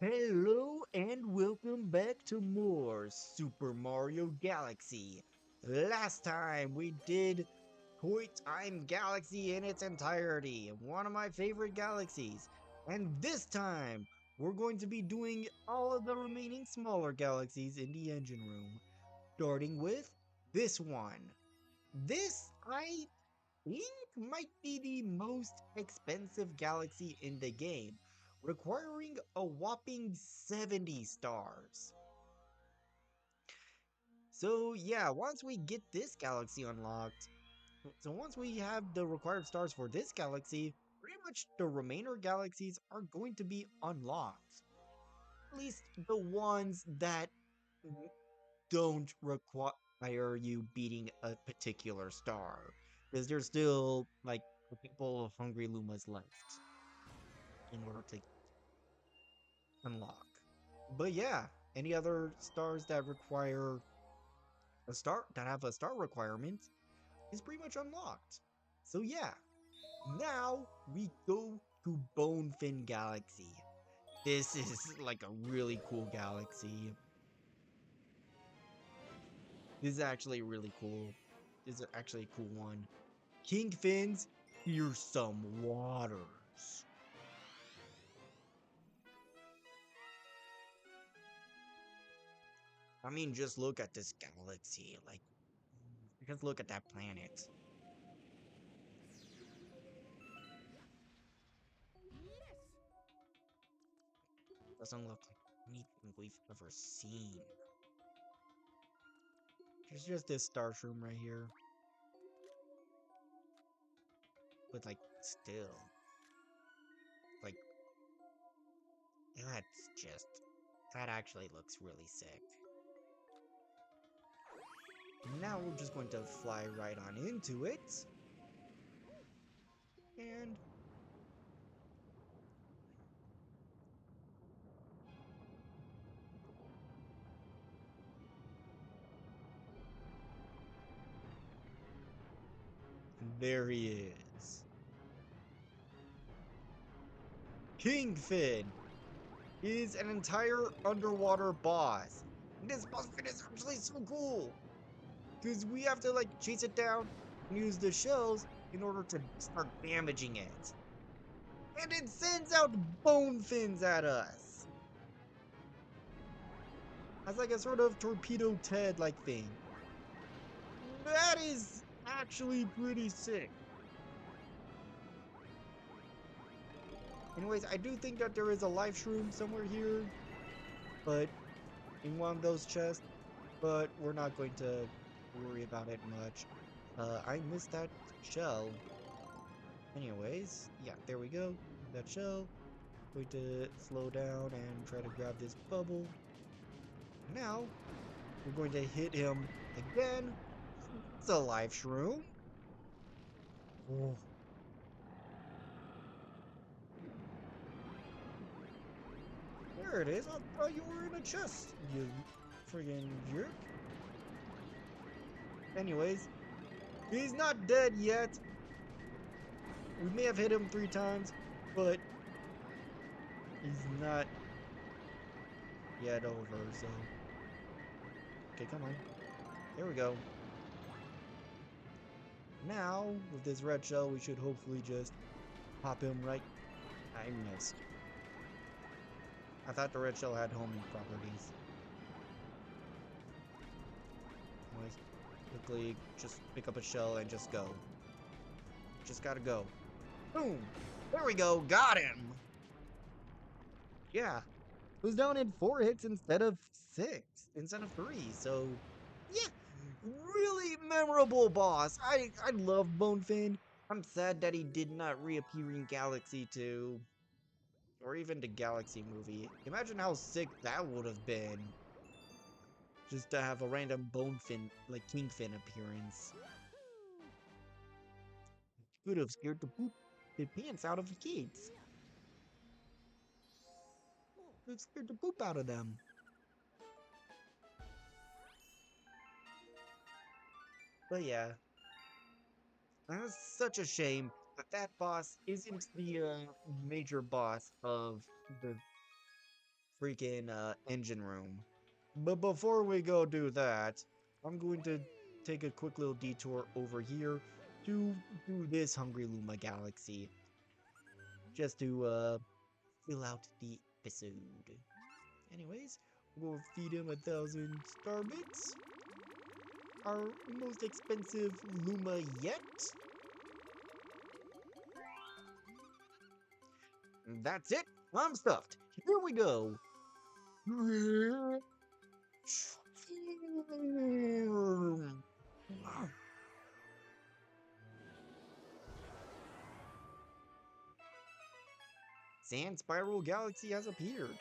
Hello and welcome back to more Super Mario Galaxy. Last time we did Toy Time Galaxy in its entirety, one of my favorite galaxies. And this time we're going to be doing all of the remaining smaller galaxies in the engine room, starting with this one. This, I think, might be the most expensive galaxy in the game, requiring a whopping 70 stars. So yeah, once we get this galaxy unlocked, once we have the required stars for this galaxy, pretty much the remainder galaxies are going to be unlocked. At least the ones that don't require you beating a particular star. Because there's still like a couple of hungry Lumas left in order to unlock. But yeah, any other stars that require a star that have a star requirement is pretty much unlocked. So yeah, now we go to Bonefin Galaxy. This is like a really cool galaxy. This is actually really cool. This is actually a cool one. Kingfin's fearsome waters. I mean, just look at this galaxy. Like, just look at that planet. Doesn't look like anything we've ever seen. There's just this starsroom right here. But, like, still. Like, that's just. That actually looks really sick. Now we're just going to fly right on into it. And there he is. Kingfin is an entire underwater boss. And this boss fight is actually so cool. Because we have to, like, chase it down and use the shells in order to start damaging it. And it sends out bone fins at us. As like a sort of torpedo Ted like thing. That is actually pretty sick. Anyways, I do think that there is a life shroom somewhere here, but in one of those chests, but we're not going to worry about it much. I missed that shell. Anyways, yeah, there we go. That shell. Going to slow down and try to grab this bubble. Now, we're going to hit him again. It's a life shroom. Oh. There it is. I thought you were in a chest, you friggin' jerk. Anyways, he's not dead yet. We may have hit him 3 times, but he's not yet over, so. Okay, come on. There we go. Now, with this red shell, we should hopefully just pop him right. I missed. I thought the red shell had homing properties. Anyways, quickly just pick up a shell and just go. Just gotta go. Boom! There we go, got him! Yeah, it was down in 4 hits instead of 6, instead of 3, so yeah, really memorable boss. I love Bonefin. I'm sad that he did not reappear in Galaxy 2, or even the Galaxy movie. Imagine how sick that would have been. Just to have a random Bonefin, like Kingfin appearance. Could have scared the pants out of the kids. Could have scared the poop out of them. But yeah, that's such a shame that that boss isn't the major boss of the freaking engine room. But before we go do that, I'm going to take a quick little detour over here to do this Hungry Luma Galaxy, just to fill out the episode. Anyways, we'll feed him 1,000 star bits. Our most expensive Luma yet. That's it. I'm stuffed. Here we go. Sand Spiral Galaxy has appeared.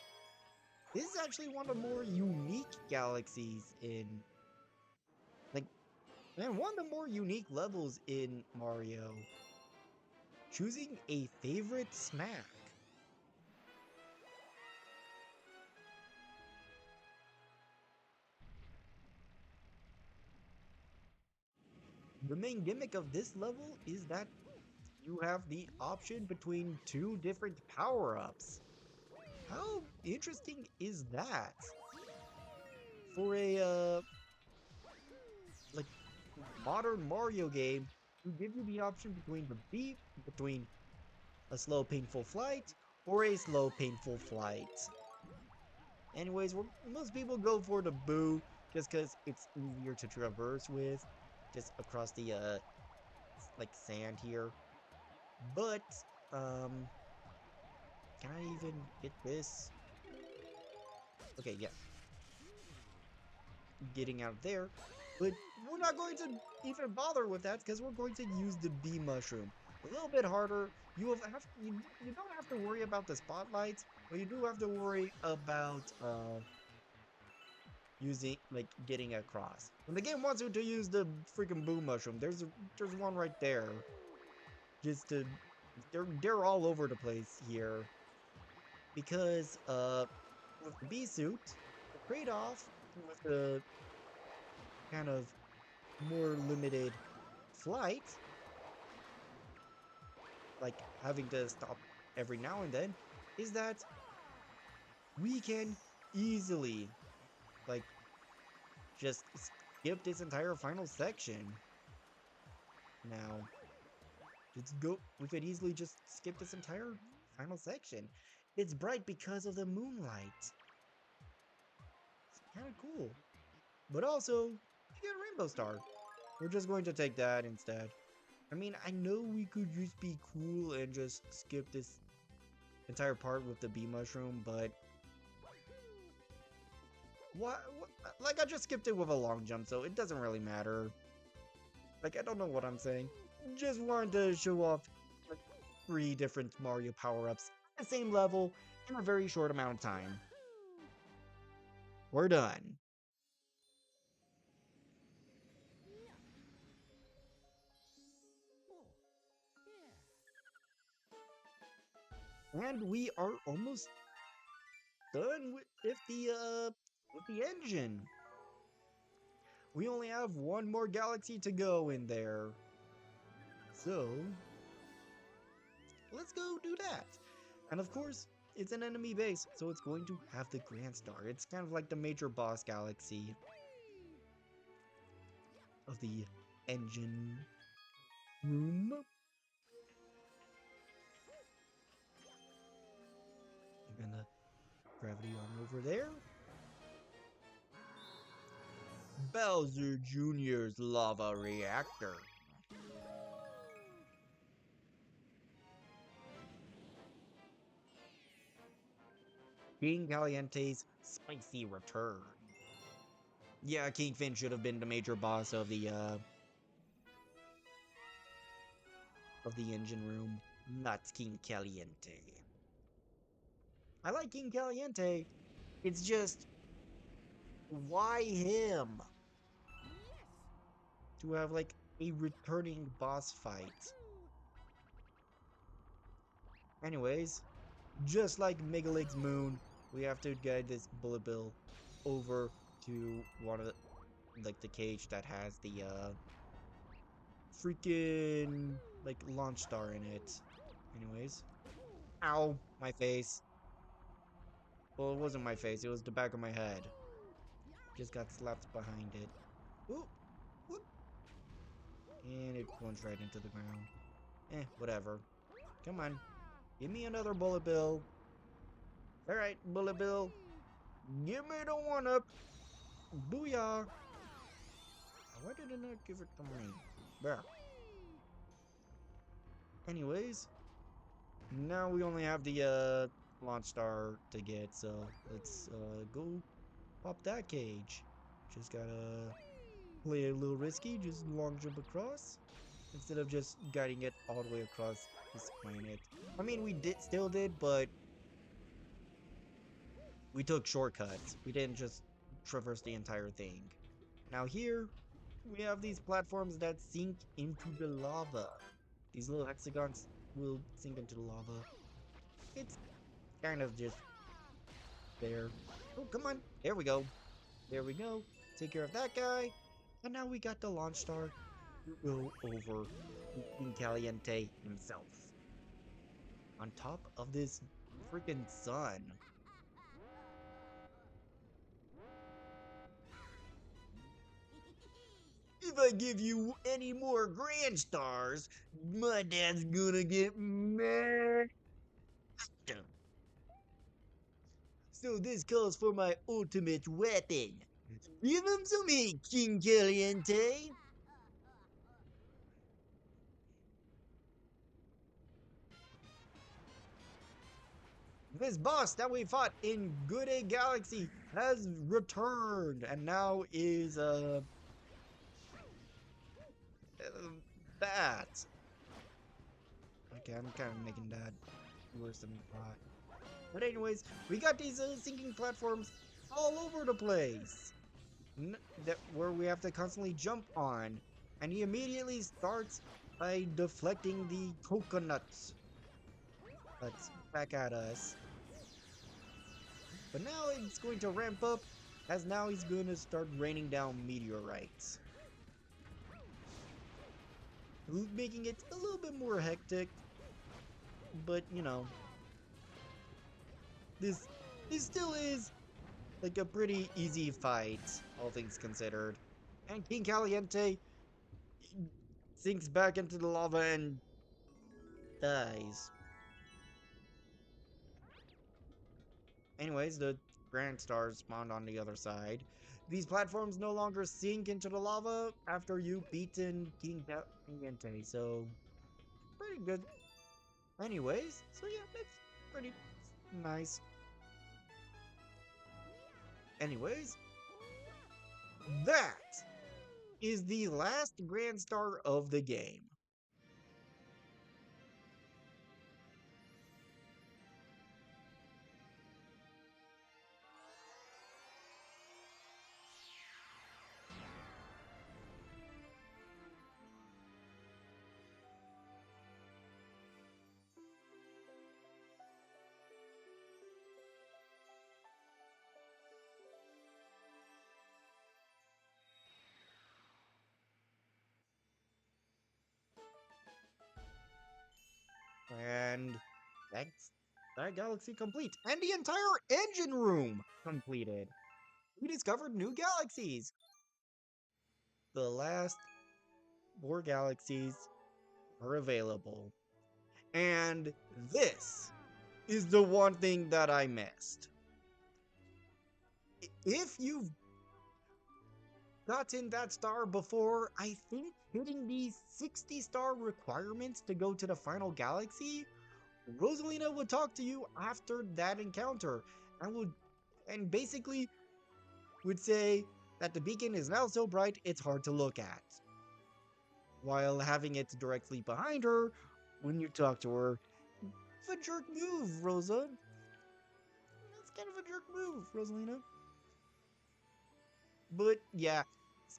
This is actually one of the more unique galaxies in, like, and one of the more unique levels in Mario. Choosing a favorite smack. The main gimmick of this level is that you have the option between two different power-ups. How interesting is that? For a like modern Mario game, to give you the option between a slow painful flight or a slow painful flight. Anyways, most people go for the Boo just because it's easier to traverse with, just across the like sand here. But can I even hit this? Okay, yeah, getting out there. But we're not going to even bother with that because we're going to use the bee mushroom. A little bit harder. You don't have to worry about the spotlights, but you do have to worry about using, like, getting across. When the game wants you to use the freaking boo mushroom, there's one right there. Just to they're all over the place here because with the bee suit, the trade-off with the kind of more limited flight, like having to stop every now and then, is that we can easily, like, just skip this entire final section. Now, we could easily just skip this entire final section. It's bright because of the moonlight. It's kind of cool. But also, you get a rainbow star. We're just going to take that instead. I mean, I know we could just be cool and just skip this entire part with the bee mushroom, but what? Like, I just skipped it with a long jump, so it doesn't really matter. Like, I don't know what I'm saying. Just wanted to show off, like, 3 different Mario power-ups at the same level in a very short amount of time. We're done. And we are almost done with the engine. We only have one more galaxy to go in there. So, let's go do that. And of course, it's an enemy base, so it's going to have the Grand Star. It's kind of like the major boss galaxy of the engine room. And the gravity on over there. Bowser Jr.'s lava reactor. King Caliente's spicy return. Yeah, Kingfin should have been the major boss of the engine room, not King Caliente. I like King Caliente. It's just, why him? To have, like, a returning boss fight. Anyways, just like Megalig's moon, we have to guide this Bullet Bill over to one of the, like, the cage that has the freaking, like, launch star in it. Anyways. Ow, my face. Well, it wasn't my face, it was the back of my head. Just got slapped behind it. Ooh, whoop. And it plunged right into the ground. Whatever. Come on. Give me another bullet bill. Alright, bullet bill. Give me the one up. Booyah. Why did it not give it to me? There. Anyways, now we only have the launch star to get, so let's go pop that cage. Just gotta play a little risky, just long jump across instead of just guiding it all the way across this planet. I mean, we still did, but we took shortcuts. We didn't just traverse the entire thing. Now here, we have these platforms that sink into the lava. These little hexagons will sink into the lava. It's kind of just there. Oh, come on. There we go. There we go. Take care of that guy. And now we got the launch star to go over King Caliente himself. On top of this freaking sun. If I give you any more grand stars, my dad's gonna get mad. So this calls for my ultimate weapon. Give him to me, King Caliente. This boss that we fought in Good A Galaxy has returned and now is bad. Okay, I'm kind of making that worse than I thought. But anyways, we got these sinking platforms all over the place. Where we have to constantly jump on. And he immediately starts by deflecting the coconuts. That's back at us. But now it's going to ramp up, as now he's going to start raining down meteorites. Making it a little bit more hectic. But, you know, this still is like a pretty easy fight, all things considered. And King Caliente sinks back into the lava and dies. Anyways, the Grand Stars spawned on the other side. These platforms no longer sink into the lava after you've beaten King Caliente, so pretty good. Anyways, so yeah, that's pretty nice. Anyways, that is the last Grand Star of the game. And that's that galaxy complete. And the entire engine room completed. We discovered new galaxies. The last 4 galaxies are available. And this is the one thing that I missed. If you've gotten that star before, I think hitting the 60-star requirements to go to the final galaxy, Rosalina would talk to you after that encounter and basically would say that the beacon is now so bright it's hard to look at. While having it directly behind her when you talk to her. It's a jerk move, Rosa. That's kind of a jerk move, Rosalina. But yeah,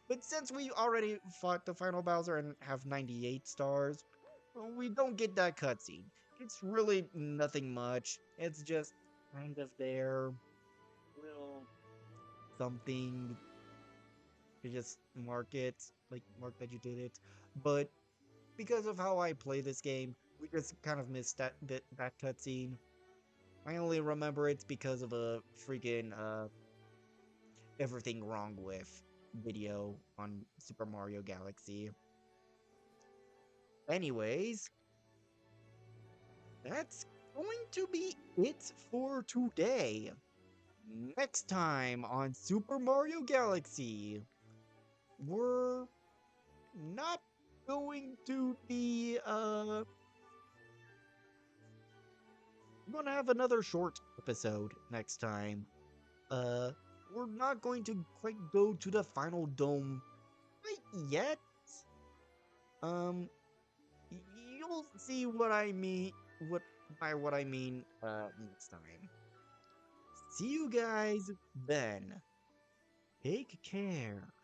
but since we already fought the final Bowser and have 98 stars, we don't get that cutscene. It's really nothing much. It's just kind of there. Little something to just mark it, like mark that you did it. But because of how I play this game, we just kind of missed that cutscene. I only remember it's because of a freaking everything wrong with video on Super Mario Galaxy. Anyways, that's going to be it for today. Next time on Super Mario Galaxy, we're not going to be we're gonna have another short episode next time. Uh we're not going to quite go to the final dome quite yet. Um you'll see what I mean what I mean next time. See you guys then. Take care.